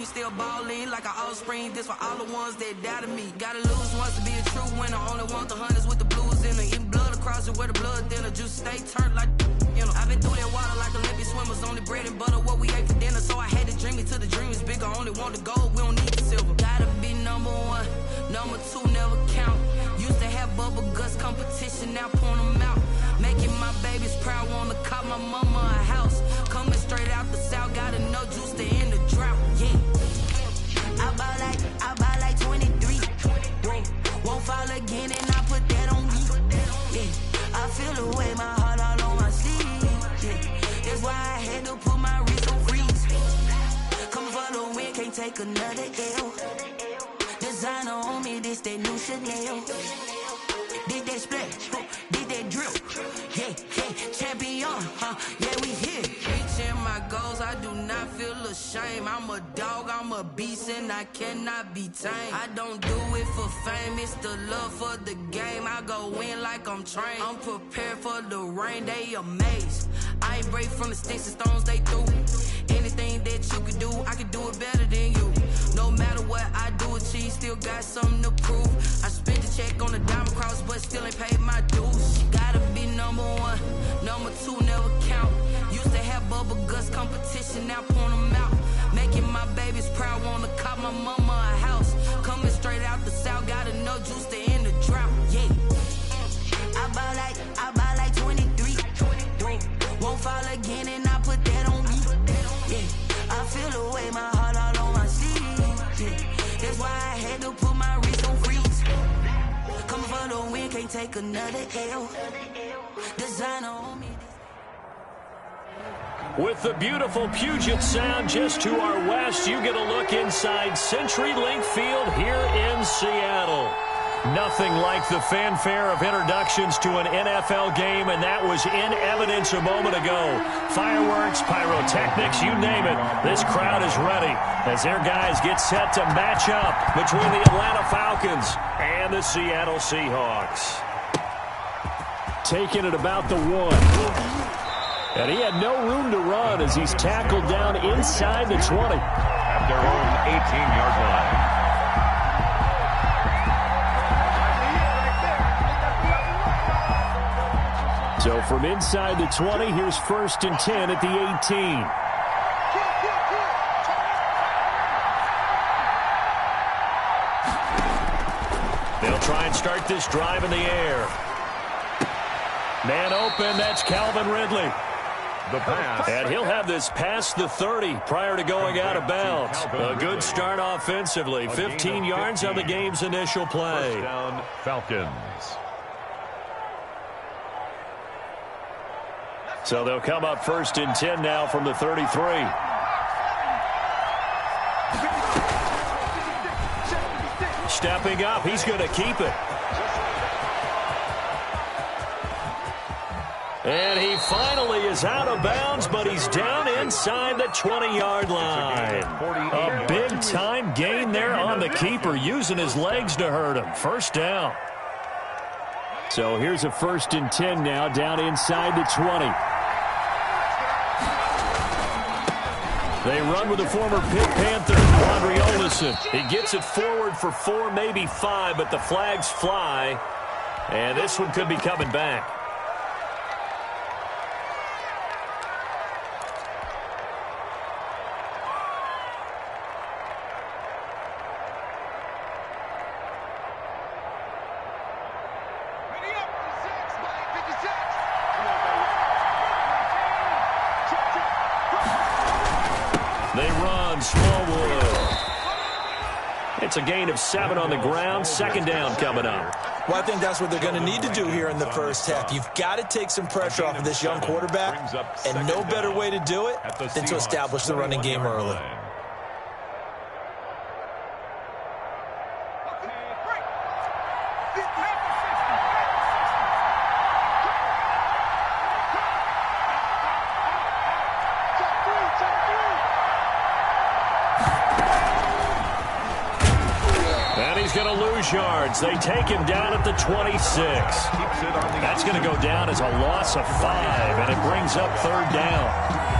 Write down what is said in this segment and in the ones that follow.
Still ballin' like an offspring. This for all the ones that doubted me. Gotta lose once to be a true winner. Only want the hunters with the blues in it. Eating blood across it where the blood thinner. Juice stay turned like I've been through that water like Olympic swimmers. Only bread and butter what we ate for dinner. So I had to dream it till the dream is bigger. Only want the gold, we don't need the silver. Gotta be number one, number two never count. Used to have bubble guts competition, now point them out. Making my babies proud, wanna call my mama a house. Coming straight out the south, gotta know juice to end the drought. Yeah. I buy like 23. Whoa, won't fall again and I put that on me. Yeah, I feel the way, my heart all on my sleeve. Yeah, that's why I had to put my wrist on freeze. Coming for the win, can't take another L. Designer on me, this that new Chanel. Did that splash, did that drill. Yeah, champion, yeah, we here. Reaching my goals, I do not feel ashamed. I'm a dog, I'm a beast, and I cannot be tamed. I don't do it for fame, it's the love for the game. I go in like I'm trained. I'm prepared for the rain, they amazed. I ain't break from the sticks and stones they threw. Anything that you could do, I could do it better than you. No matter what I do, achieve, still got something to prove. I spent the check on the diamond cross, but still ain't paid my dues. Gotta be number one, number two never count. Used to have bubble guts competition, now point them out. Making my babies proud, wanna call my mama a house. Coming straight out the south, gotta know juice to end the drought. Yeah, I buy like 23. Won't fall again and I put that on me. Yeah, I feel the way, my heart all on my sleeve. Yeah, that's why I had to put my wrist on freeze. Coming for the win, can't take another L. Designer on me. With the beautiful Puget Sound just to our west, you get a look inside CenturyLink Field here in Seattle. Nothing like the fanfare of introductions to an NFL game, and that was in evidence a moment ago. Fireworks, pyrotechnics, you name it. This crowd is ready as their guys get set to match up between the Atlanta Falcons and the Seattle Seahawks. Taking it about the 1. And he had no room to run as he's tackled down inside the 20. At their own 18-yard line. So from inside the 20, here's 1st and 10 at the 18. They'll try and start this drive in the air. Man open, that's Calvin Ridley. The pass. And he'll have this past the 30 prior to going out of bounds. A good start offensively. 15 yards on the game's initial play. First down, Falcons. So they'll come up 1st and 10 now from the 33. Stepping up, he's going to keep it. And he finally is out of bounds, but he's down inside the 20-yard line. A big-time gain there on the keeper, using his legs to hurt him. First down. So here's a 1st and 10 now, down inside the 20. They run with the former Pitt Panther, Quandre Olison. He gets it forward for 4, maybe 5, but the flags fly. And this one could be coming back. They run, Smallwood. It's a gain of 7 on the ground. 2nd down coming up. Well, I think that's what they're going to need to do here in the first half. You've got to take some pressure off of this young quarterback, and no better way to do it than to establish the running game early. he's going to lose yards. They take him down at the 26. That's going to go down as a loss of 5, and it brings up third down.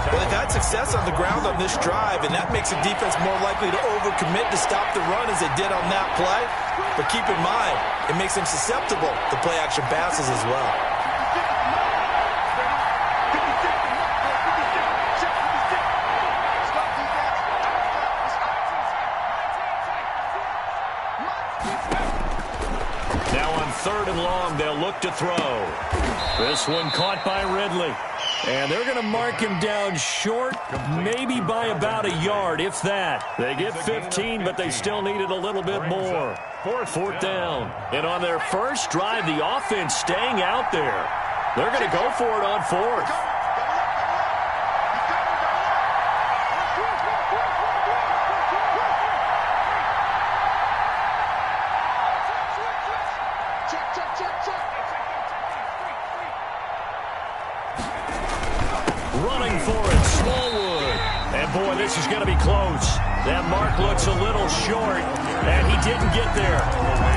Well, they've had success on the ground on this drive, and that makes the defense more likely to overcommit to stop the run as they did on that play. But keep in mind, it makes them susceptible to play-action passes as well. Third and long, they'll look to throw. This one caught by Ridley. And they're going to mark him down short, maybe by about a yard, if that. They get 15, but they still needed a little bit more. Fourth down. And on their first drive, the offense staying out there. They're going to go for it on fourth. Running for it, Smallwood. And, boy, this is going to be close. That mark looks a little short, and he didn't get there.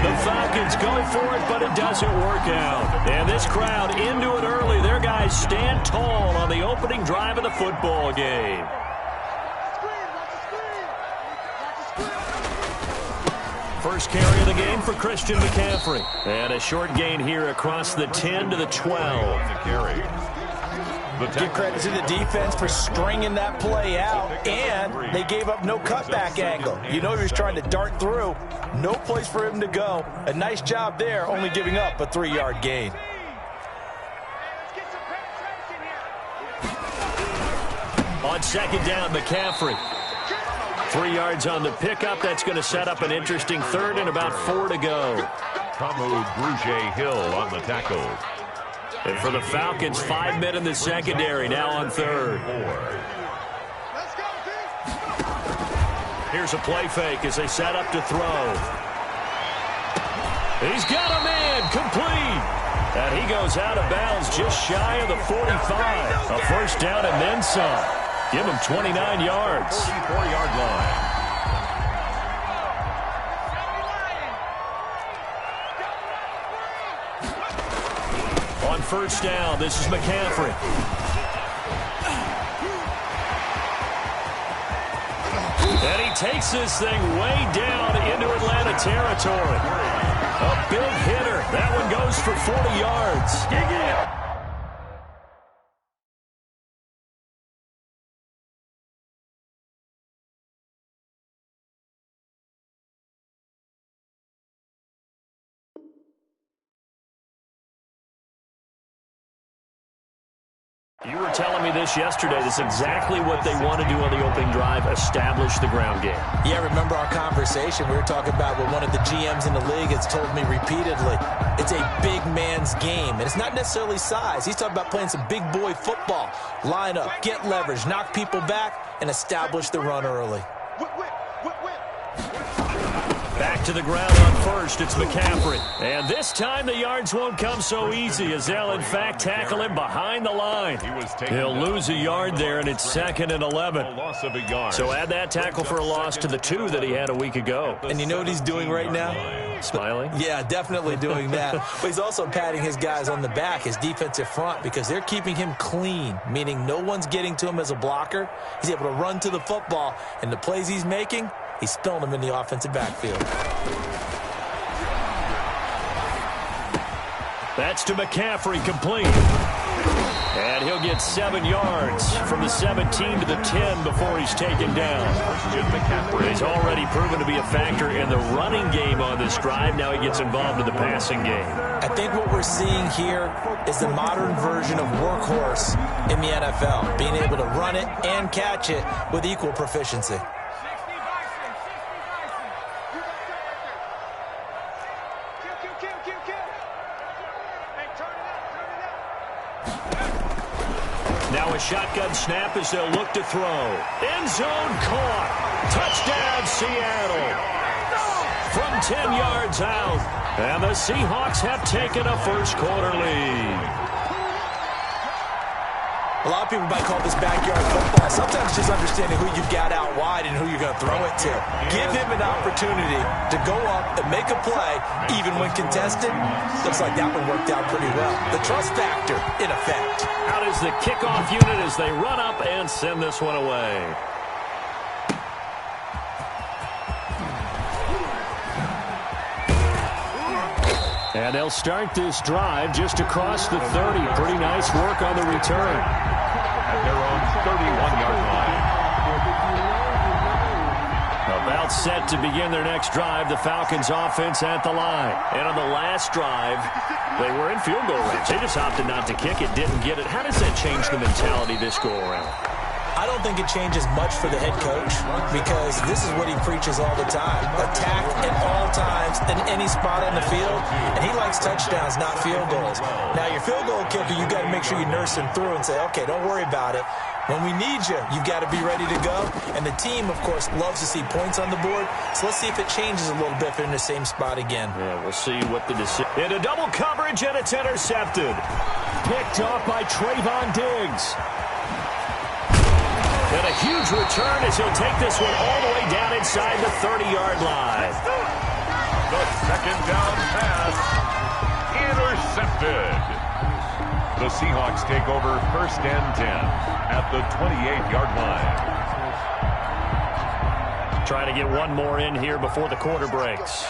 The Falcons go for it, but it doesn't work out. And this crowd into it early. Their guys stand tall on the opening drive of the football game. First carry of the game for Christian McCaffrey. And a short gain here across the 10 to the 12. Give credit to the defense for stringing that play out, and they gave up no cutback angle. You know he was trying to dart through. No place for him to go. A nice job there, only giving up a 3-yard gain. On second down, McCaffrey. 3 yards on the pickup. That's going to set up an interesting third and about 4 to go. Kamu Grugier-Hill on the tackle. And for the Falcons, 5 men in the secondary, now on third. Here's a play fake as they set up to throw. He's got a man, complete. And he goes out of bounds just shy of the 45. A first down and then some. Give him 29 yards. 44-yard line. On first down, this is McCaffrey. And he takes this thing way down into Atlanta territory. A big hitter. That one goes for 40 yards. You were telling me this yesterday. That's exactly what they want to do on the opening drive, establish the ground game. Yeah, remember our conversation? We were talking about what one of the GMs in the league has told me repeatedly. It's a big man's game, and it's not necessarily size. He's talking about playing some big boy football. Line up, get leverage, knock people back, and establish the run early. Back to the ground on first, it's McCaffrey. And this time the yards won't come so easy as they'll, in fact, tackle him behind the line. He'll lose a yard there, and it's 2nd and 11. So add that tackle for a loss to the 2 that he had a week ago. And you know what he's doing right now? Smiling? Yeah, definitely doing that. But he's also patting his guys on the back, his defensive front, because they're keeping him clean, meaning no one's getting to him as a blocker. He's able to run to the football, and the plays he's making, he's spilling them in the offensive backfield. That's to McCaffrey, complete. And he'll get 7 yards from the 17 to the 10 before he's taken down. He's already proven to be a factor in the running game on this drive. Now he gets involved in the passing game. I think what we're seeing here is the modern version of workhorse in the NFL, being able to run it and catch it with equal proficiency. Now a shotgun snap as they'll look to throw. End zone caught. Touchdown, Seattle. From 10 yards out. And the Seahawks have taken a first quarter lead. A lot of people might call this backyard football. Sometimes just understanding who you've got out wide and who you're going to throw it to. Give him an opportunity to go up and make a play, even when contested. Looks like that one worked out pretty well. The trust factor, in effect. Out is the kickoff unit as they run up and send this one away. And they'll start this drive just across the 30. Pretty nice work on the return. At their own 31-yard line. About set to begin their next drive, the Falcons offense at the line. And on the last drive, they were in field goal range. They just opted not to kick it, didn't get it. How does that change the mentality this go around? I don't think it changes much for the head coach because this is what he preaches all the time. Attack at all times in any spot on the field, and he likes touchdowns, not field goals. Now, your field goal kicker, you got to make sure you nurse him through and say, okay, don't worry about it. When we need you, you've got to be ready to go. And the team, of course, loves to see points on the board. So let's see if it changes a little bit if they're in the same spot again. Yeah, we'll see what the decision. Into double coverage, and it's intercepted. Picked off by Trayvon Diggs. And a huge return as he'll take this one all the way down inside the 30-yard line. The second down pass intercepted. The Seahawks take over first and 10 at the 28-yard line. Trying to get one more in here before the quarter breaks.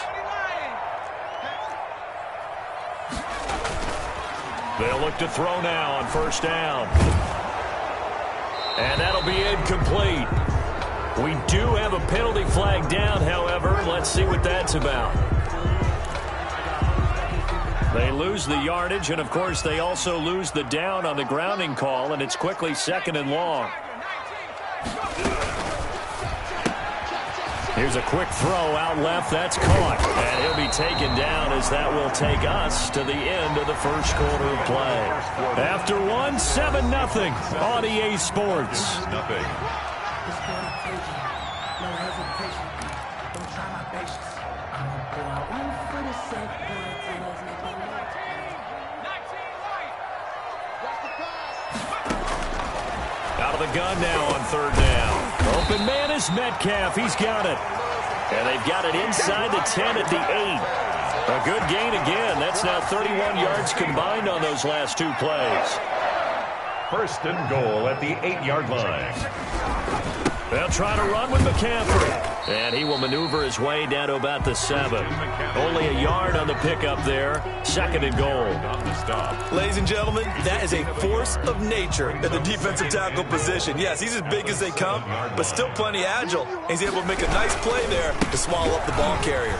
They'll look to throw now on first down. And that'll be incomplete. We do have a penalty flag down, however. Let's see what that's about. They lose the yardage, and, of course, they also lose the down on the grounding call, and it's quickly second and long. Here's a quick throw out left. That's caught. And he'll be taken down as that will take us to the end of the first quarter of play. After one, 7-0 on EA Sports. Nothing. Out of the gun now on third down. Open man is Metcalf. He's got it. And they've got it inside the 10 at the 8. A good gain again. That's now 31 yards combined on those last two plays. First and goal at the 8-yard line. They'll try to run with McCaffrey. And he will maneuver his way down to about the 7. Only a yard on the pickup there. Second and goal. On the stop. Ladies and gentlemen, that is a force of nature at the defensive tackle position. Yes, he's as big as they come, but still plenty agile. He's able to make a nice play there to swallow up the ball carrier.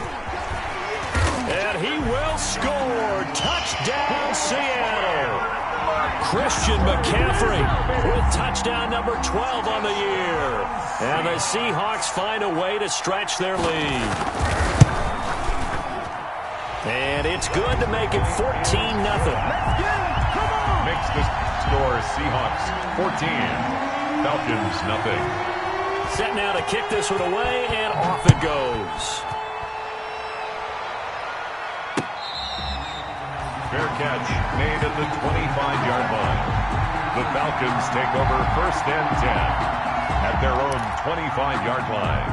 And he will score. Touchdown, Seattle. Christian McCaffrey with touchdown number 12 on the year. And the Seahawks find a way to stretch their lead. And it's good to make it 14-0. Makes the score Seahawks 14. Falcons nothing. Set now to kick this one away, and off it goes. Fair catch made at the 25-yard line. The Falcons take over first and 10 at their own 25-yard line.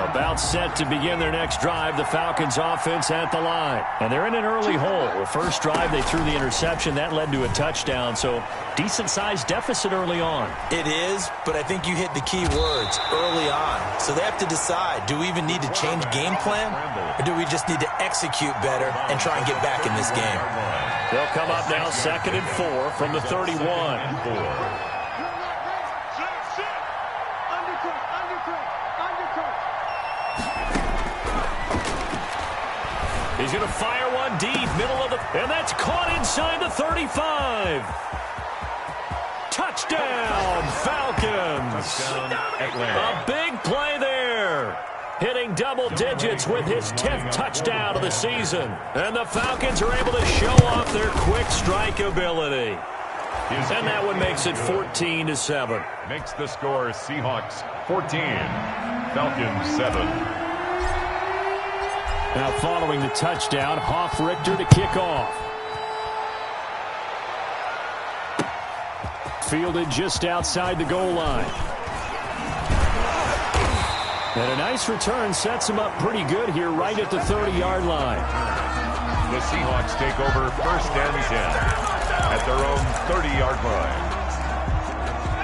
About set to begin their next drive, the Falcons offense at the line. And they're in an early hole. The first drive, they threw the interception. That led to a touchdown, so decent-sized deficit early on. It is, but I think you hit the key words early on. So they have to decide, do we even need to change game plan, or do we just need to execute better and try and get back in this game? They'll come up now second and 4 from the 31. He's going to fire one deep, middle of the... And that's caught inside the 35. Touchdown, Falcons. A big play there. Hitting double digits with his 10th touchdown of the season. And the Falcons are able to show off their quick strike ability. And that one makes it 14-7. Makes the score Seahawks 14. Falcons 7. Now following the touchdown, Hofrichter to kick off. fielded just outside the goal line. And a nice return sets him up pretty good here right at the 30-yard line. The Seahawks take over 1st and 10 at their own 30-yard line.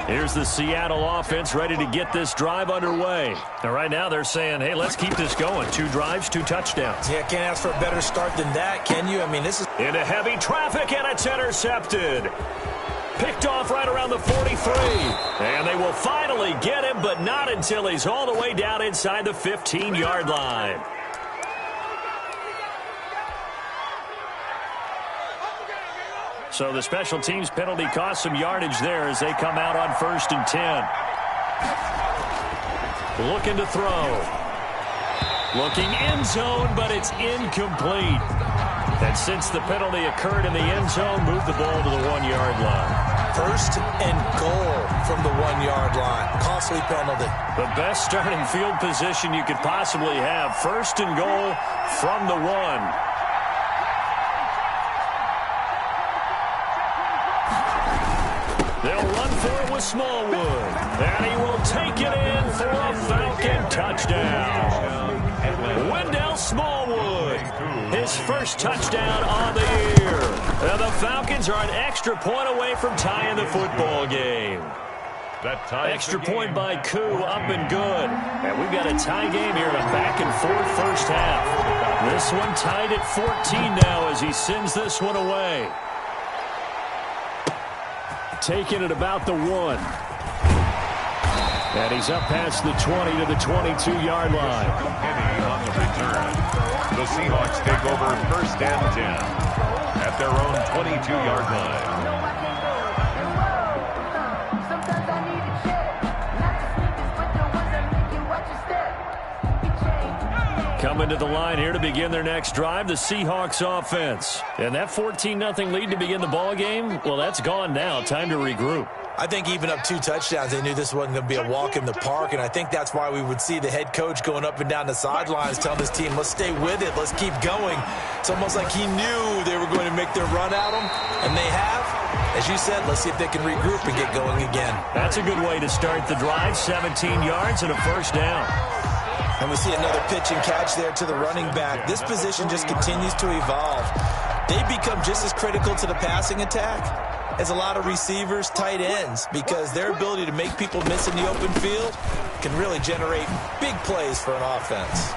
Here's the Seattle offense ready to get this drive underway. And right now they're saying, hey, let's keep this going. 2 drives, 2 touchdowns. Yeah, can't ask for a better start than that, can you? I mean, this is... Into heavy traffic, and it's intercepted. Picked off right around the 43. And they will finally get him, but not until he's all the way down inside the 15-yard line. So the special teams penalty cost some yardage there as they come out on 1st and 10. Looking to throw. Looking end zone, but it's incomplete. And since the penalty occurred in the end zone, move the ball to the 1-yard line. 1st and goal from the 1-yard line. Costly penalty. The best starting field position you could possibly have. 1st and goal from the 1. They'll run for it with Smallwood. And he will take it in for a Falcon touchdown. Wendell Smallwood, his first touchdown on the year. And the Falcons are an extra point away from tying the football game. Extra point by Koo, up and good. And we've got a tie game here in a back-and-forth first half. This one tied at 14 now as he sends this one away. Taking it about the 1. And he's up past the 20 to the 22-yard line. Kenny on the return. The Seahawks take over 1st and 10 at their own 22-yard line. Coming to the line here to begin their next drive, the Seahawks offense. And that 14-0 lead to begin the ball game, well, that's gone now. Time to regroup. I think even up 2 touchdowns, they knew this wasn't going to be a walk in the park, and I think that's why we would see the head coach going up and down the sidelines telling his team, let's stay with it, let's keep going. It's almost like he knew they were going to make their run at him, and they have. As you said, let's see if they can regroup and get going again. That's a good way to start the drive, 17 yards and a 1st down. And we see another pitch and catch there to the running back. This position just continues to evolve. They become just as critical to the passing attack as a lot of receivers, tight ends, because their ability to make people miss in the open field can really generate big plays for an offense.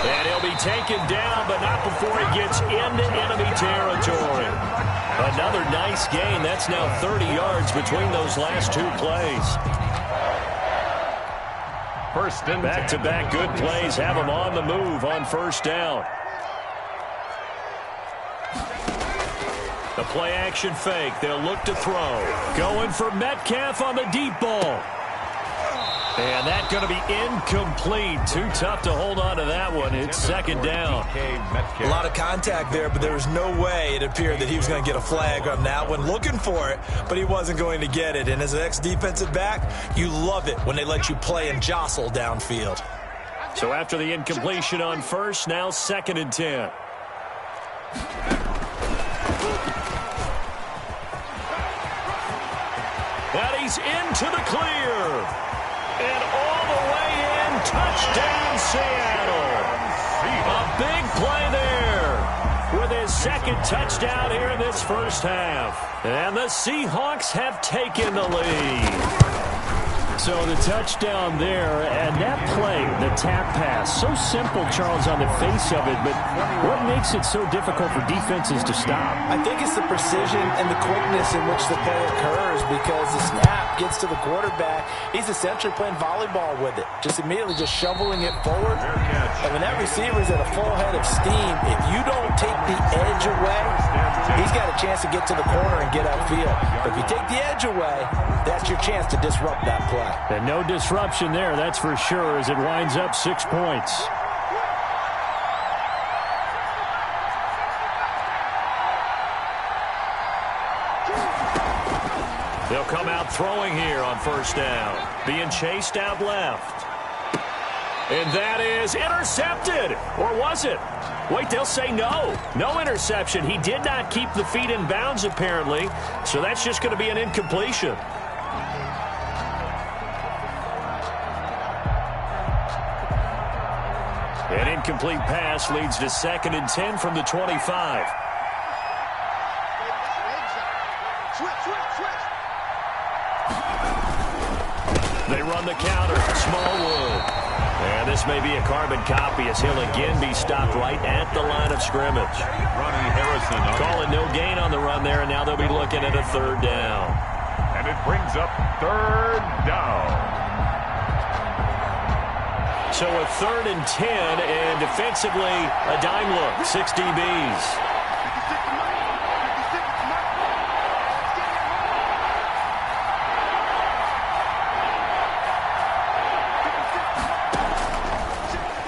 And he'll be taken down, but not before he gets into enemy territory. Another nice gain. That's now 30 yards between those last 2 plays. Back-to-back good plays have him on the move on 1st down. The play-action fake. They'll look to throw. Going for Metcalf on the deep ball. And that's going to be incomplete. Too tough to hold on to that one. It's 2nd down. A lot of contact there, but there was no way it appeared that he was going to get a flag on that one. Looking for it, but he wasn't going to get it. And as an ex-defensive back, you love it when they let you play and jostle downfield. So after the incompletion on 1st, now 2nd and 10. And he's into the clear. And all the way in, touchdown Seattle. A big play there with his 2nd touchdown here in this first half. And the Seahawks have taken the lead. So the touchdown there, and that play, the tap pass, so simple, Charles, on the face of it, but what makes it so difficult for defenses to stop? I think it's the precision and the quickness in which the play occurs, because the snap gets to the quarterback. He's essentially playing volleyball with it, just immediately just shoveling it forward. And when that receiver's at a full head of steam, if you don't take the edge away, he's got a chance to get to the corner and get upfield. But if you take the edge away, that's your chance to disrupt that play. And no disruption there, that's for sure, as it winds up 6 points. They'll come out throwing here on 1st down. Being chased out left. And that is intercepted. Or was it? Wait, they'll say no. No interception. He did not keep the feet in bounds, apparently. So that's just going to be an incompletion. An incomplete pass leads to 2nd and 10 from the 25. They run the counter. Smallwood. And this may be a carbon copy as he'll again be stopped right at the line of scrimmage. Ronnie Harrison calling no gain on the run there, and now they'll be looking at a 3rd down. And it brings up 3rd down. So a 3rd and 10, and defensively a dime look. 6 DBs.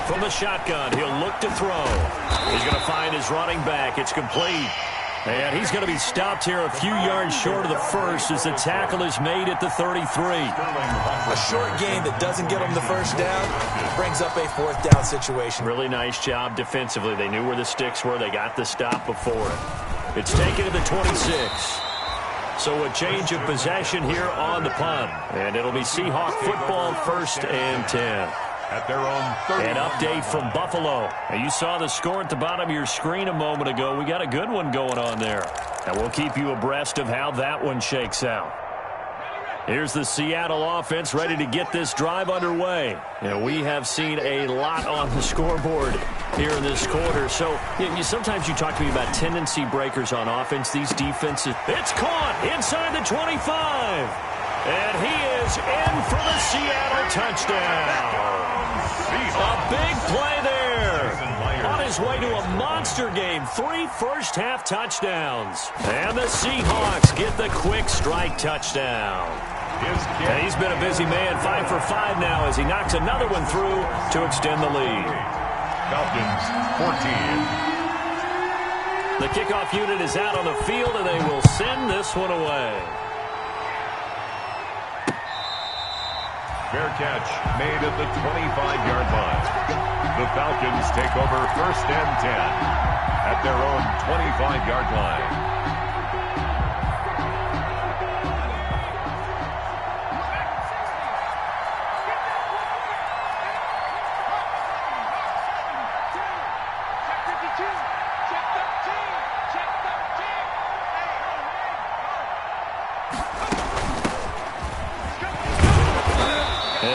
From the shotgun, he'll look to throw. He's going to find his running back. It's complete. And he's going to be stopped here a few yards short of the first as the tackle is made at the 33. A short gain that doesn't get him the first down brings up a 4th down situation. Really nice job defensively. They knew where the sticks were. They got the stop before it. It's taken to the 26. So a change of possession here on the punt. And it'll be Seahawk football 1st and 10. At their own 30. An update from Buffalo. Now, you saw the score at the bottom of your screen a moment ago. We got a good one going on there. And we'll keep you abreast of how that one shakes out. Here's the Seattle offense ready to get this drive underway. And we have seen a lot on the scoreboard here in this quarter. So sometimes you talk to me about tendency breakers on offense. These defenses. It's caught inside the 25. And he is in for the Seattle touchdown. A big play there. On his way to a monster game. 3 first-half touchdowns. And the Seahawks get the quick strike touchdown. And he's been a busy man. 5 for 5 now as he knocks another one through to extend the lead. Falcons 14. The kickoff unit is out on the field, and they will send this one away. Fair catch made at the 25-yard line. The Falcons take over 1st and 10 at their own 25-yard line.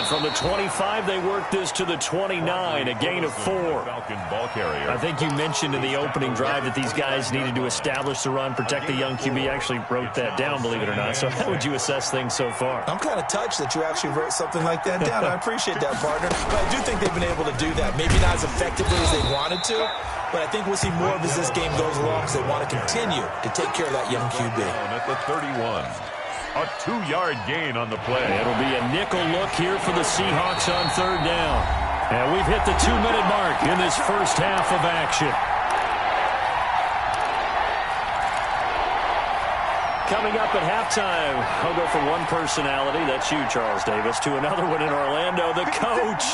From the 25, they work this to the 29, a gain of 4. Falcon ball carrier. I think you mentioned in the opening drive that these guys needed to establish the run, protect the young QB. I actually wrote that down, believe it or not. So how would you assess things so far? I'm kind of touched that you actually wrote something like that down. I appreciate that, partner. But I do think they've been able to do that. Maybe not as effectively as they wanted to, but I think we'll see more of as this game goes along because they want to continue to take care of that young QB. At the 31. A 2-yard gain on the play. It'll be a nickel look here for the Seahawks on 3rd down. And we've hit the 2-minute mark in this first half of action. Coming up at halftime, I'll go from one personality, that's you, Charles Davis, to another one in Orlando, the coach.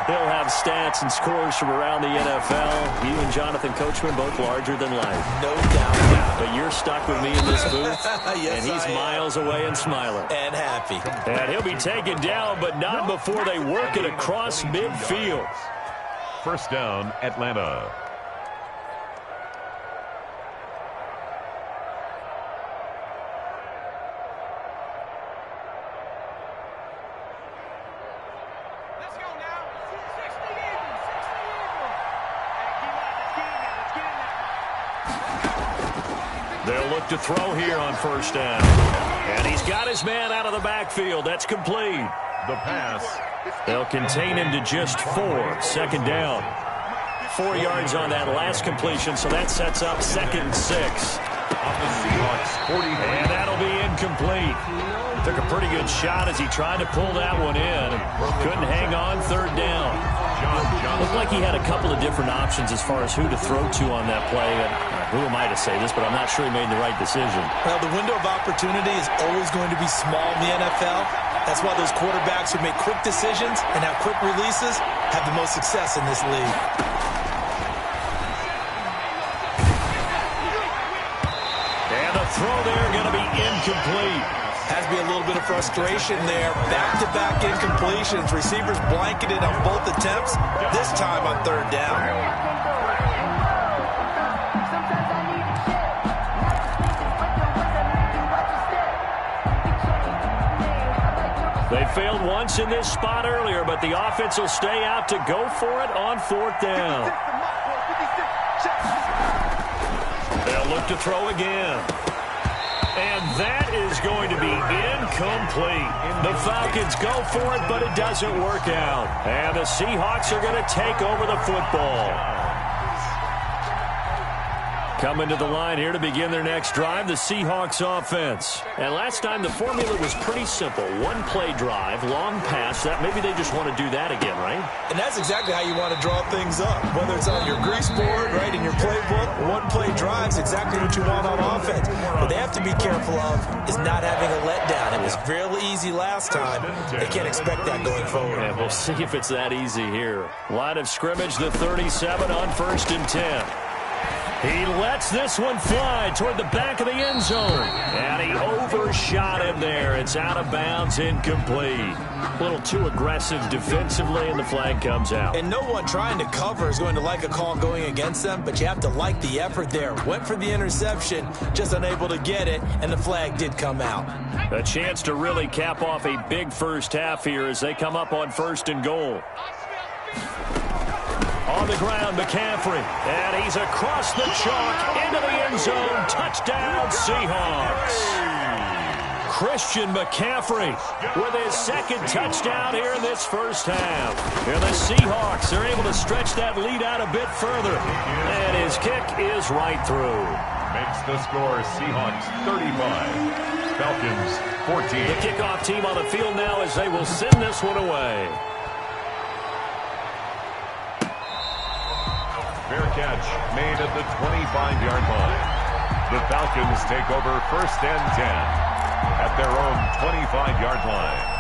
He'll have stats and scores from around the NFL. You and Jonathan Coachman, both larger than life. No doubt about it. But you're stuck with me in this booth, yes, and he's miles away and smiling. And happy. And he'll be taken down, but not before they work it across midfield. 1st down, Atlanta. They'll look to throw here on 1st down. And he's got his man out of the backfield. That's complete. The pass. They'll contain him to just 4. 2nd down. 4 yards on that last completion, so that sets up 2nd and 6. On the Seahawks 40. And that'll be incomplete. Took a pretty good shot as he tried to pull that one in. Couldn't hang on third down. Looked like he had a couple of different options as far as who to throw to on that play. And who am I to say this, but I'm not sure he made the right decision. Well, the window of opportunity is always going to be small in the NFL. That's why those quarterbacks who make quick decisions and have quick releases have the most success in this league. And the throw there going to be incomplete. Has to be a little bit of frustration there. Back-to-back incompletions. Receivers blanketed on both attempts, this time on third down. They failed once in this spot earlier, but the offense will stay out to go for it on fourth down. They'll look to throw again. And that is going to be incomplete. The Falcons go for it, but it doesn't work out. And the Seahawks are going to take over the football. Coming to the line here to begin their next drive, the Seahawks offense. And last time the formula was pretty simple. One play drive, long pass. That maybe they just want to do that again, right? And that's exactly how you want to draw things up. Whether it's on your grease board, right, in your playbook, one play drive's exactly what you want on offense. What they have to be careful of is not having a letdown. It was fairly easy last time. They can't expect that going forward. And we'll see if it's that easy here. Line of scrimmage, the 37 on 1st and 10. He lets this one fly toward the back of the end zone. And he overshot him there. It's out of bounds, incomplete. A little too aggressive defensively, and the flag comes out. And no one trying to cover is going to like a call going against them, but you have to like the effort there. Went for the interception, just unable to get it, and the flag did come out. A chance to really cap off a big first half here as they come up on 1st and goal. On the ground, McCaffrey. And he's across the chalk into the end zone. Touchdown, Seahawks. Christian McCaffrey with his second touchdown here in this first half. And the Seahawks are able to stretch that lead out a bit further. And his kick is right through. Makes the score Seahawks 35, Falcons 14. The kickoff team on the field now as they will send this one away. Fair catch made at the 25-yard line. The Falcons take over 1st and 10 at their own 25-yard line.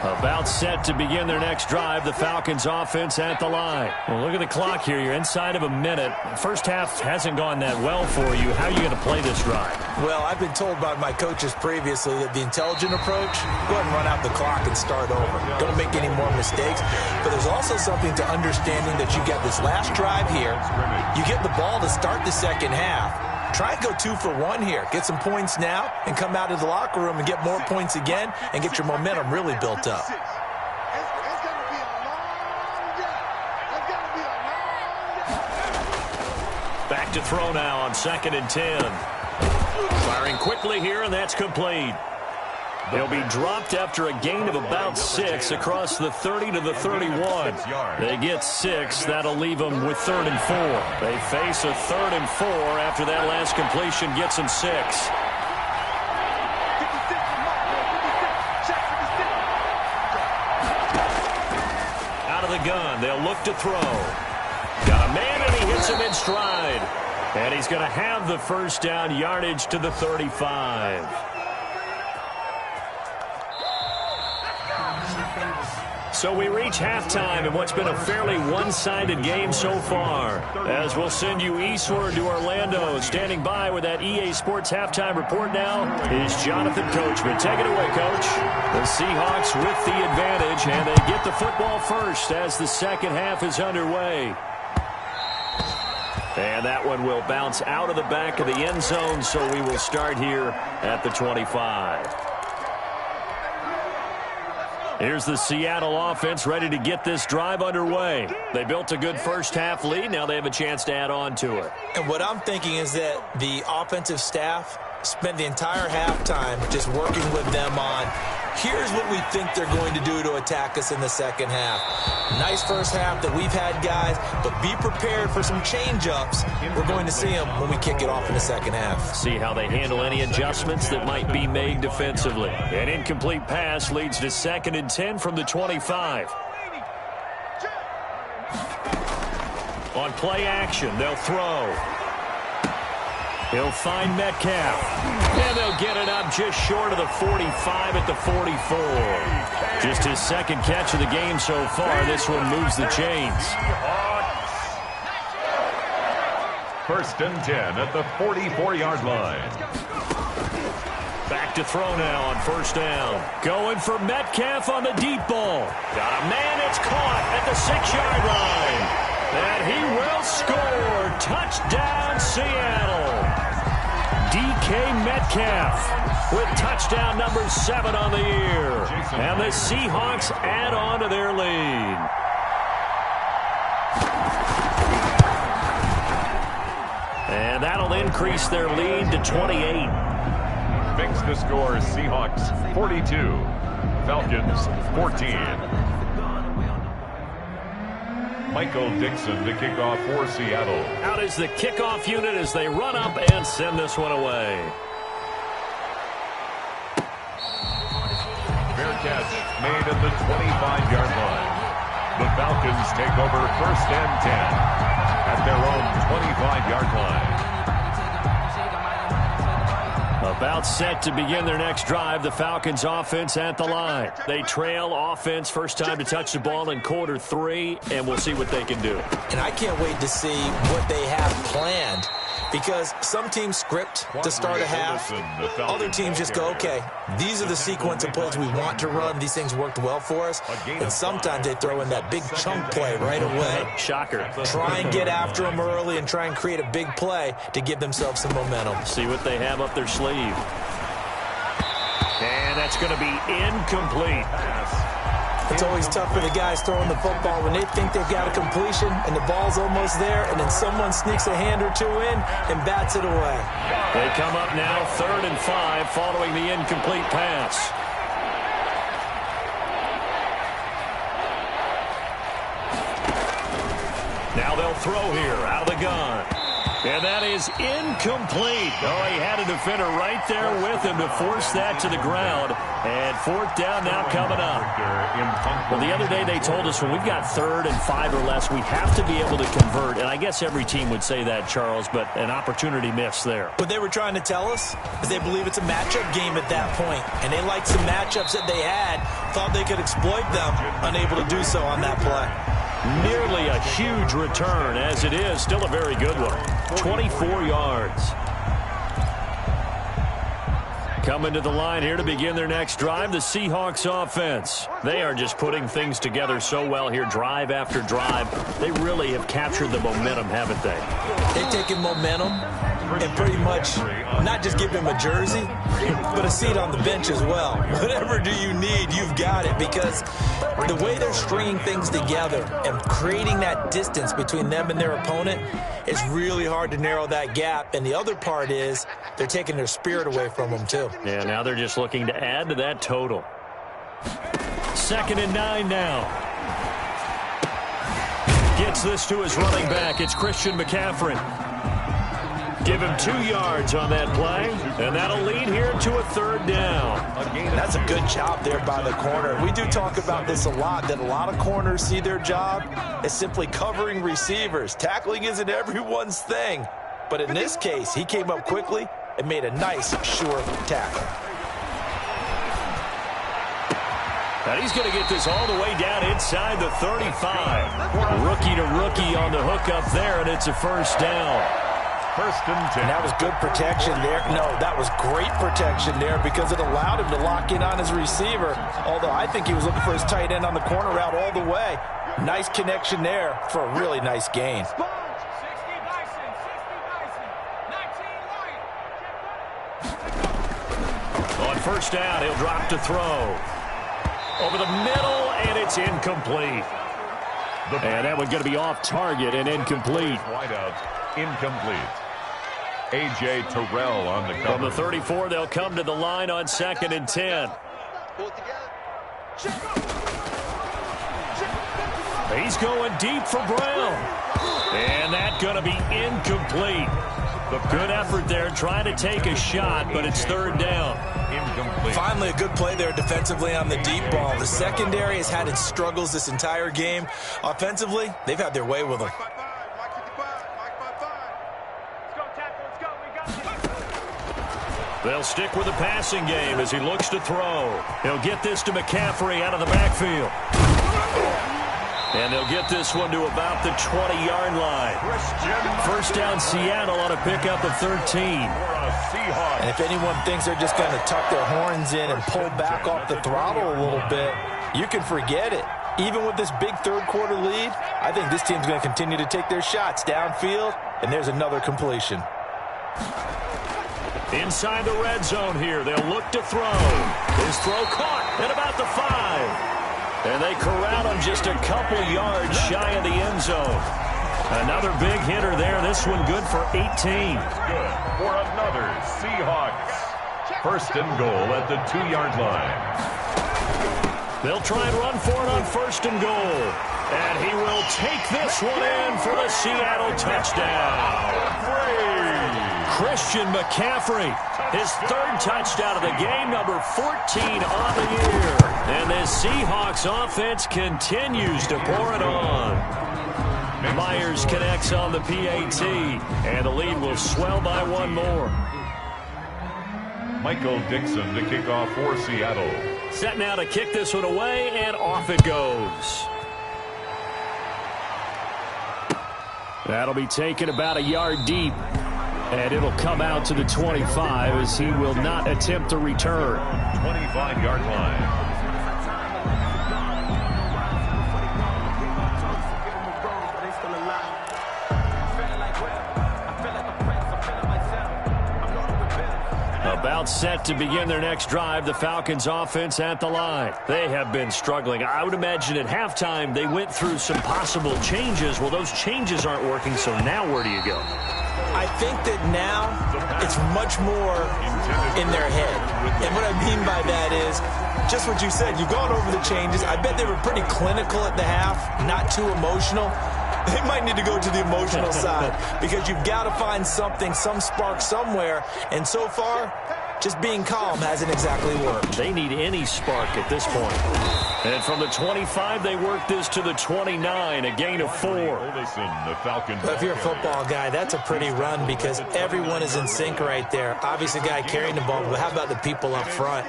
About set to begin their next drive, the Falcons offense at the line. Well, look at the clock here. You're inside of a minute. First half hasn't gone that well for you. How are you going to play this drive? Well, I've been told by my coaches previously that the intelligent approach, go ahead and run out the clock and start over. Don't make any more mistakes. But there's also something to understanding that you get this last drive here. You get the ball to start the second half. Try and go 2 for 1 here. Get some points now and come out of the locker room and get more points again and get your momentum really built up. Back to throw now on 2nd and 10. Firing quickly here, and that's complete. He'll be dropped after a gain of about 6 across the 30 to the 31. They get 6. That'll leave them with 3rd and 4. They face a 3rd and 4 after that last completion gets them 6. Out of the gun. They'll look to throw. Got a man, and he hits him in stride. And he's going to have the first down, yardage to the 35. So we reach halftime in what's been a fairly one-sided game so far. As we'll send you eastward to Orlando. Standing by with that EA Sports halftime report now is Jonathan Coachman. Take it away, Coach. The Seahawks with the advantage, and they get the football first as the second half is underway. And that one will bounce out of the back of the end zone, so we will start here at the 25. Here's the Seattle offense ready to get this drive underway. They built a good first half lead. Now they have a chance to add on to it. And what I'm thinking is that the offensive staff spent the entire halftime just working with them on Here's what we think they're going to do to attack us in the second half. Nice first half that we've had, guys, but be prepared for some change-ups. We're going to see them when we kick it off in the second half. See how they handle any adjustments that might be made defensively. An incomplete pass leads to 2nd and 10 from the 25. On play action, they'll throw. He'll find Metcalf. And they'll get it up just short of the 45 at the 44. Just his 2nd catch of the game so far. This one moves the chains. 1st and 10 at the 44-yard line. Back to throw now on 1st down. Going for Metcalf on the deep ball. Got a man, it's caught at the 6-yard line. And he will score. Touchdown, Seattle. DK Metcalf with touchdown number 7 on the year. And the Seahawks add on to their lead. And that'll increase their lead to 28. Makes the score Seahawks 42, Falcons 14. Michael Dixon to kick off for Seattle. Out is the kickoff unit as they run up and send this one away. Fair catch made at the 25-yard line. The Falcons take over 1st and 10 at their own 25-yard line. About set to begin their next drive, the Falcons offense at the line. They trail offense, first time to touch the ball in quarter 3, and we'll see what they can do. And I can't wait to see what they have planned, because some teams script to start a half. Other teams just go, okay, these are the sequence of plays we want to run. These things worked well for us. And sometimes they throw in that big chunk play right away. Shocker. Try and get after them early and try and create a big play to give themselves some momentum. See what they have up their sleeve. And that's going to be incomplete. It's always tough for the guys throwing the football when they think they've got a completion and the ball's almost there, and then someone sneaks a hand or two in and bats it away. They come up now 3rd and 5 following the incomplete pass. Now they'll throw here out of the gun. And that is incomplete. Oh, he had a defender right there with him to force that to the ground. And 4th down now coming up. Well, the other day they told us when we've got 3rd and 5 or less, we have to be able to convert. And I guess every team would say that, Charles, but an opportunity missed there. What they were trying to tell us is they believe it's a matchup game at that point. And they liked some matchups that they had, thought they could exploit them, unable to do so on that play. Nearly a huge return, as it is. Still a very good one. 24 yards. Coming to the line here to begin their next drive, the Seahawks offense. They are just putting things together so well here, drive after drive. They really have captured the momentum, haven't they? They've taken momentum and pretty much not just give him a jersey, but a seat on the bench as well. Whatever do you need, you've got it, because the way they're stringing things together and creating that distance between them and their opponent is really hard to narrow that gap. And the other part is they're taking their spirit away from them, too. Yeah, now they're just looking to add to that total. 2nd and 9 now. Gets this to his running back. It's Christian McCaffrey. Give him 2 yards on that play, and that'll lead here to a 3rd down. That's a good job there by the corner. We do talk about this a lot, that a lot of corners see their job as simply covering receivers. Tackling isn't everyone's thing. But in this case, he came up quickly and made a nice, sure tackle. And he's going to get this all the way down inside the 35. Rookie to rookie on the hook up there, and it's a 1st down. 1st and 10. And that was good protection there. No, that was great protection there because it allowed him to lock in on his receiver. Although I think he was looking for his tight end on the corner route all the way. Nice connection there for a really nice gain. On 1st down, he'll drop to throw. Over the middle, and it's incomplete. And that one's going to be off target and incomplete. Wide out, incomplete. A.J. Terrell on the cover. From the 34, they'll come to the line on 2nd and 10. He's going deep for Brown. And that's going to be incomplete. Good effort there trying to take a shot, but it's third down. Incomplete. Finally, a good play there defensively on the deep ball. The secondary has had its struggles this entire game. Offensively, they've had their way with them. They'll stick with the passing game as he looks to throw. He'll get this to McCaffrey out of the backfield. And they'll get this one to about the 20-yard line. First down, Seattle on a pickup of 13. And if anyone thinks they're just going to tuck their horns in and pull back off the throttle a little bit, you can forget it. Even with this big third-quarter lead, I think this team's going to continue to take their shots downfield, and there's another completion. Inside the red zone here, they'll look to throw. His throw caught at about the 5. And they corral him just a couple yards shy of the end zone. Another big hitter there. This one good for 18. Good for another Seahawks. First and goal at the 2-yard line. They'll try and run for it on first and goal. And he will take this one in for the Seattle touchdown. Christian McCaffrey, his third touchdown of the game, number 14 on the year. And this Seahawks offense continues to pour it on. Myers connects on the PAT, and the lead will swell by one more. Michael Dixon to kick off for Seattle. Set now to kick this one away, and off it goes. That'll be taken about a yard deep. And it'll come out to the 25 as he will not attempt to return. 25-yard line. About set to begin their next drive, the Falcons offense at the line. They have been struggling. I would imagine at halftime they went through some possible changes. Well, those changes aren't working, so now where do you go? I think that now it's much more in their head. And what I mean by that is just what you said. You've gone over the changes. I bet they were pretty clinical at the half, not too emotional. They might need to go to the emotional side because you've got to find something, some spark somewhere. And so far, just being calm hasn't exactly worked. They need any spark at this point. And from the 25, they work this to the 29, a gain of 4. But if you're a football guy, that's a pretty run because everyone is in sync right there. Obviously, the guy carrying the ball, but how about the people up front?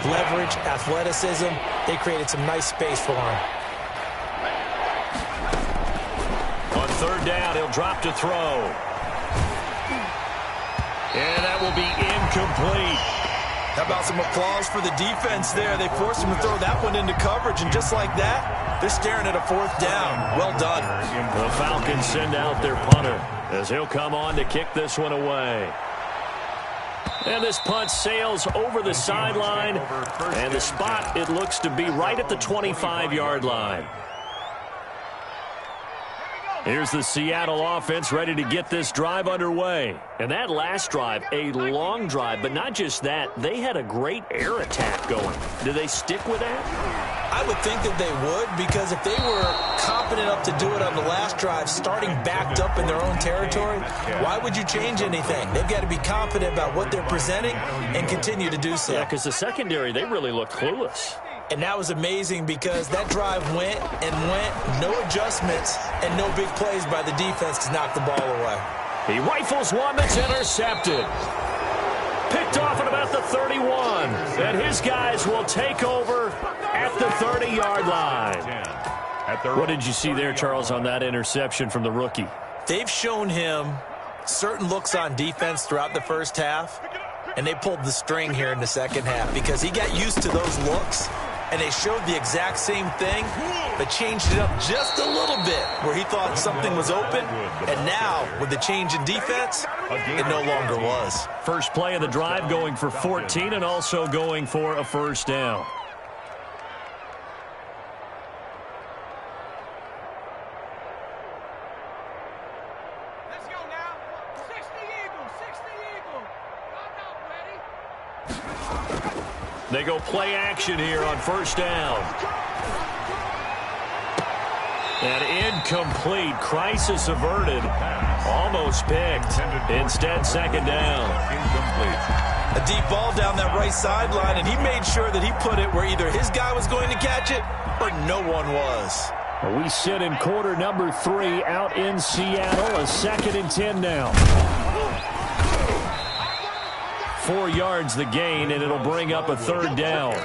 Leverage, athleticism, they created some nice space for him. On third down, he'll drop to throw. And that will be incomplete. How about some applause for the defense there? They forced him to throw that one into coverage, and just like that, they're staring at a fourth down. Well done. The Falcons send out their punter as he'll come on to kick this one away. And this punt sails over the sideline, and the spot, it looks to be right at the 25-yard line. Here's the Seattle offense ready to get this drive underway. And that last drive, a long drive, but not just that. They had a great air attack going. Do they stick with that? I would think that they would, because if they were competent enough to do it on the last drive, starting backed up in their own territory, why would you change anything? They've got to be confident about what they're presenting and continue to do so. Yeah, because the secondary, they really looked clueless. And that was amazing because that drive went and went, no adjustments, and no big plays by the defense to knock the ball away. He rifles one that's intercepted. Picked off at about the 31. And his guys will take over at the 30-yard line. What did you see there, Charles, on that interception from the rookie? They've shown him certain looks on defense throughout the first half, and they pulled the string here in the second half because he got used to those looks. And they showed the exact same thing, but changed it up just a little bit where he thought something was open. And now, with the change in defense, it no longer was. First play of the drive going for 14 and also going for a first down. Let's go now. 60 Eagle, 60 Eagle. I'm not ready. They go play action here on first down. And incomplete. Crisis averted. Almost picked. Instead, second down. Incomplete. A deep ball down that right sideline, and he made sure that he put it where either his guy was going to catch it or no one was. We sit in quarter number 3 out in Seattle. A 2nd and 10 now. 4 yards the gain, and it'll bring up a 3rd down.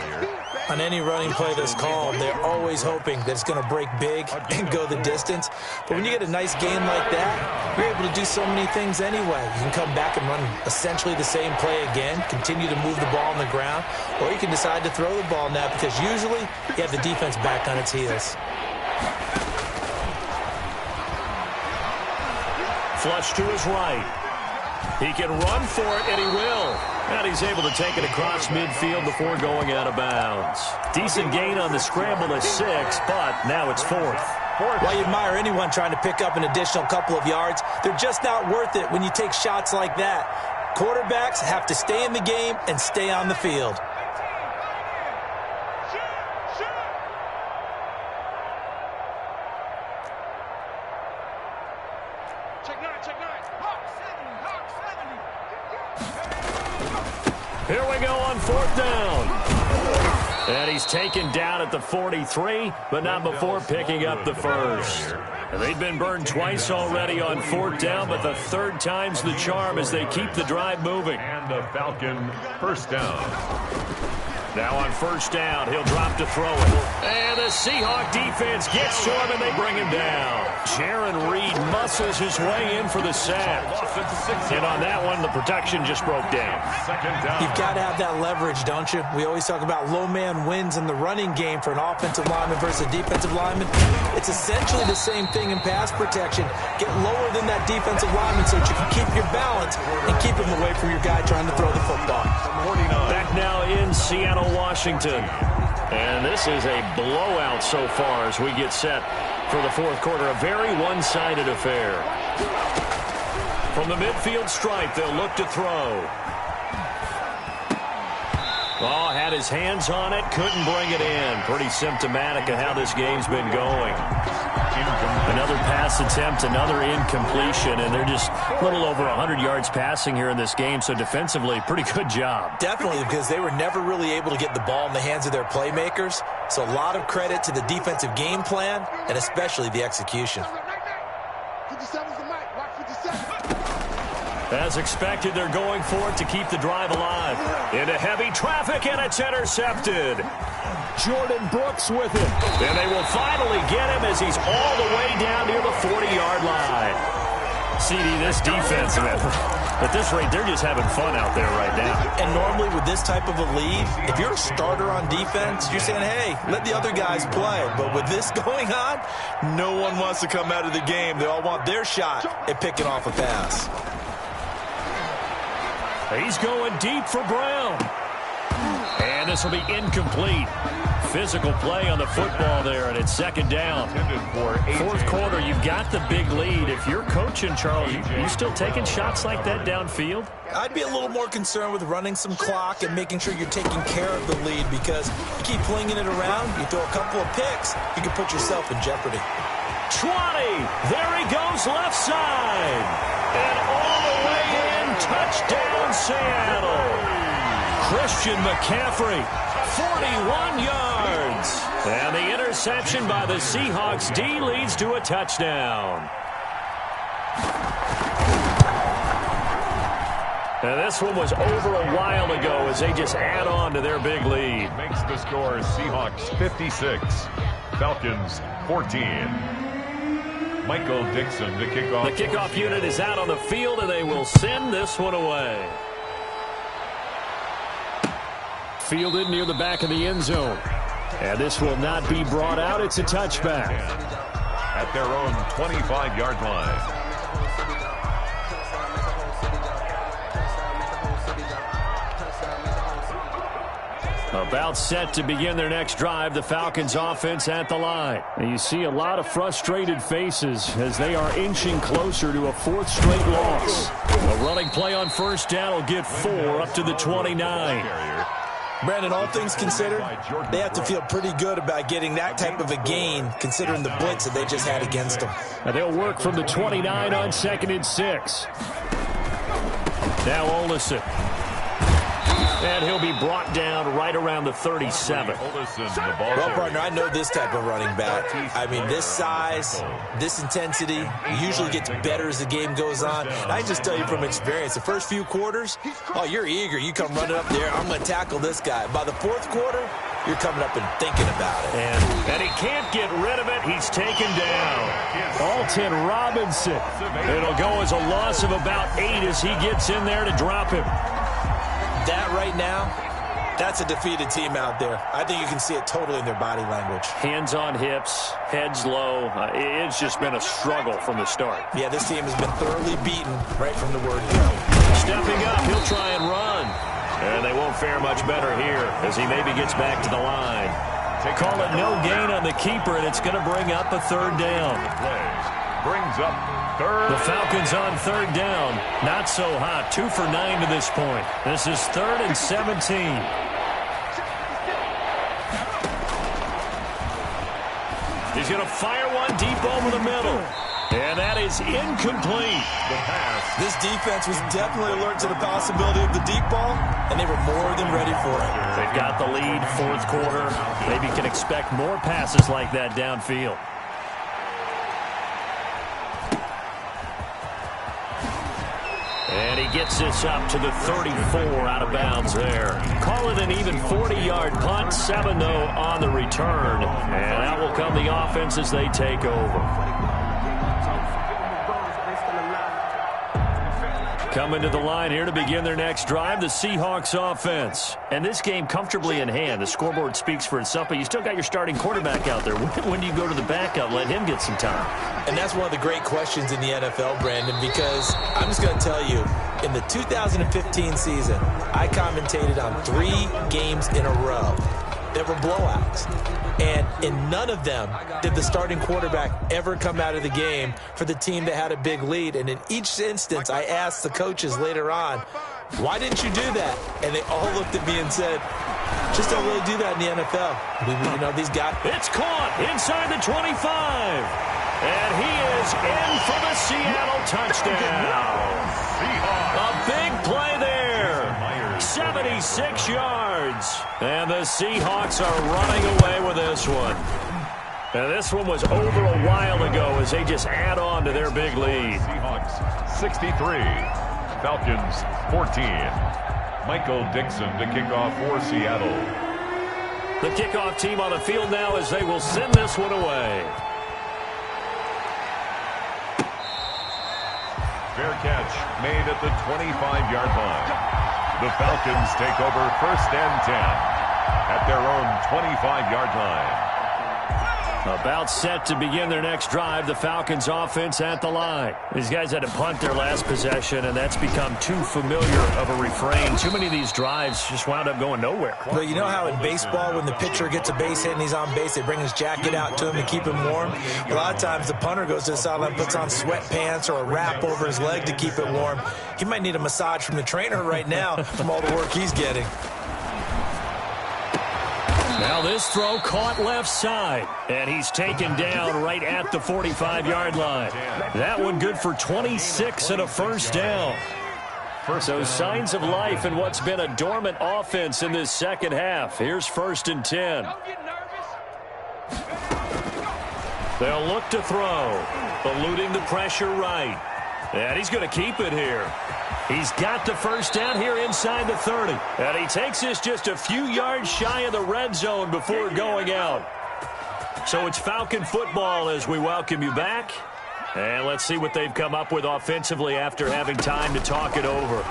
On any running play that's called, they're always hoping that it's going to break big and go the distance. But when you get a nice gain like that, you're able to do so many things anyway. You can come back and run essentially the same play again, continue to move the ball on the ground, or you can decide to throw the ball now because usually you have the defense back on its heels. Flush to his right. He can run for it, and he will. And he's able to take it across midfield before going out of bounds. Decent gain on the scramble to 6, but now it's 4th. While you admire anyone trying to pick up an additional couple of yards, they're just not worth it when you take shots like that. Quarterbacks have to stay in the game and stay on the field. Here we go on 4th down. And he's taken down at the 43, but not before picking up the first. And they've been burned twice already on 4th down, but the 3rd time's the charm as they keep the drive moving. And the Falcon first down. Now on 1st down, he'll drop to throw it. And the Seahawk defense gets to him, and they bring him down. Jaron Reed muscles his way in for the sack. And on that one, the protection just broke down. You've got to have that leverage, don't you? We always talk about low man wins in the running game for an offensive lineman versus a defensive lineman. It's essentially the same thing in pass protection. Get lower than that defensive lineman so that you can keep your balance and keep him away from your guy trying to throw the football. Back now in Seattle, Washington. And this is a blowout so far as we get set for the 4th quarter. A very one-sided affair. From the midfield stripe, they'll look to throw. Oh, had his hands on it, couldn't bring it in. Pretty symptomatic of how this game's been going. Another pass attempt, another incompletion, and they're just a little over 100 yards passing here in this game, so defensively, pretty good job. Definitely, because they were never really able to get the ball in the hands of their playmakers, so a lot of credit to the defensive game plan, and especially the execution. As expected, they're going for it to keep the drive alive. Into heavy traffic, and it's intercepted. Jordan Brooks with him. And they will finally get him as he's all the way down near the 40-yard line. CD, this defense, man, at this rate, they're just having fun out there right now. And normally with this type of a lead, if you're a starter on defense, you're saying, hey, let the other guys play. But with this going on, no one wants to come out of the game. They all want their shot at picking off a pass. He's going deep for Brown. And this will be incomplete. Physical play on the football there, and it's 2nd down. 4th quarter, you've got the big lead. If you're coaching, Charles, you still taking shots like that downfield? I'd be a little more concerned with running some clock and making sure you're taking care of the lead, because you keep flinging it around, you throw a couple of picks, you can put yourself in jeopardy. 20. There he goes left side. And all the way in, touchdown Seattle. Christian McCaffrey, 41 yards. And the interception by the Seahawks D leads to a touchdown. And this one was over a while ago as they just add on to their big lead. Makes the score Seahawks 56, Falcons 14. Michael Dixon to kick off. The kickoff unit is out on the field, and they will send this one away. Fielded near the back of the end zone. And this will not be brought out. It's a touchback. At their own 25-yard line. About set to begin their next drive, the Falcons offense at the line. And you see a lot of frustrated faces as they are inching closer to a 4th straight loss. A running play on 1st down will get 4 up to the 29. Brandon, all things considered, they have to feel pretty good about getting that type of a gain, considering the blitz that they just had against them. Now they'll work from the 29 on 2nd and 6. Now Olsen. And he'll be brought down right around the 37. Well, partner, I know this type of running back. I mean, this size, this intensity usually gets better as the game goes on. And I just tell you from experience, the first few quarters, oh, you're eager. You come running up there, I'm going to tackle this guy. By the 4th quarter, you're coming up and thinking about it. And he can't get rid of it. He's taken down. Alton Robinson. It'll go as a loss of about 8 as he gets in there to drop him. That right now, that's a defeated team out there. I think you can see it totally in their body language. Hands on hips, heads low. It's just been a struggle from the start. Yeah, this team has been thoroughly beaten right from the word go. Stepping up, he'll try and run. And they won't fare much better here as he maybe gets back to the line. Call it no gain on the keeper, and it's going to bring up a 3rd down. Brings up 3rd. The Falcons on 3rd down. Not so hot. 2 for 9 to this point. This is 3rd and 17. He's going to fire one deep over the middle. And that is incomplete. The pass. This defense was definitely alert to the possibility of the deep ball, and they were more than ready for it. They've got the lead, 4th quarter. Maybe can expect more passes like that downfield. And he gets this up to the 34 out of bounds there. Call it an even 40-yard punt, 7-0 on the return. And out will come the offense as they take over. Coming to the line here to begin their next drive, the Seahawks offense. And this game comfortably in hand. The scoreboard speaks for itself, but you still got your starting quarterback out there. When do you go to the backup, let him get some time? And that's one of the great questions in the NFL, Brandon, because I'm just going to tell you, in the 2015 season, I commentated on 3 games in a row that were blowouts. And in none of them did the starting quarterback ever come out of the game for the team that had a big lead. And in each instance, I asked the coaches later on, why didn't you do that? And they all looked at me and said, just don't really do that in the NFL. You know, these guys. It's caught inside the 25. And he is in for the Seattle touchdown. A big play there. 76 yards. And the Seahawks are running away with this one. And this one was over a while ago as they just add on to their big lead. Seahawks 63. Falcons 14. Michael Dixon to kick off for Seattle. The kickoff team on the field now as they will send this one away. Fair catch made at the 25-yard line. The Falcons take over 1st and 10 at their own 25-yard line. About set to begin their next drive, the Falcons offense at the line. These guys had to punt their last possession, and that's become too familiar of a refrain. Too many of these drives just wound up going nowhere. Well, you know how in baseball, when the pitcher gets a base hit and he's on base, they bring his jacket out to him to keep him warm? A lot of times the punter goes to the sideline, puts on sweatpants or a wrap over his leg to keep it warm. He might need a massage from the trainer right now from all the work he's getting. Now this throw caught left side, and he's taken down right at the 45-yard line. That one good for 26 and a 1st down. So signs of life in what's been a dormant offense in this second half. Here's 1st and 10. They'll look to throw, eluding the pressure right. And he's going to keep it here. He's got the 1st down here inside the 30. And he takes this just a few yards shy of the red zone before going out. So it's Falcon football as we welcome you back. And let's see what they've come up with offensively after having time to talk it over.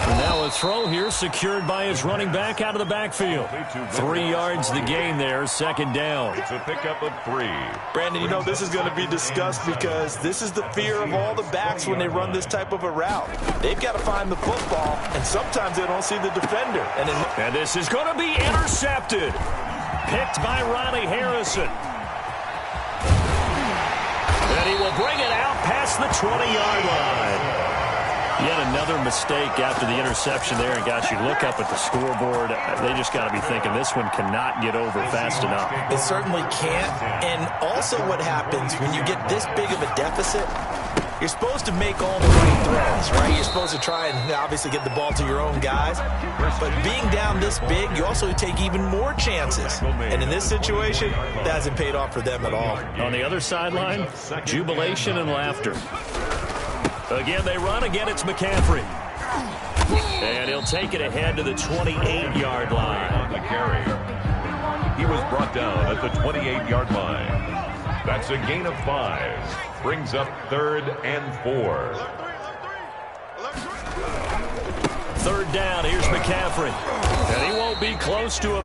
And now a throw here secured by his running back out of the backfield. 3 yards the gain there, 2nd down. It's a pickup of 3. Brandon, you know this is going to be discussed because this is the fear of all the backs when they run this type of a route. They've got to find the football, and sometimes they don't see the defender. And this is going to be intercepted. Picked by Ronnie Harrison. And he will bring it out past the 20-yard line. Yet another mistake after the interception there. And, gosh, you look up at the scoreboard. They just got to be thinking this one cannot get over fast enough. It certainly can't. And also what happens when you get this big of a deficit, you're supposed to make all the right throws, right? You're supposed to try and obviously get the ball to your own guys. But being down this big, you also take even more chances. And in this situation, that hasn't paid off for them at all. On the other sideline, jubilation and laughter. Again, they run. Again, it's McCaffrey. And he'll take it ahead to the 28-yard line. On the carry. He was brought down at the 28-yard line. That's a gain of 5. Brings up 3rd and 4. 3rd down. Here's McCaffrey. And he won't be close to a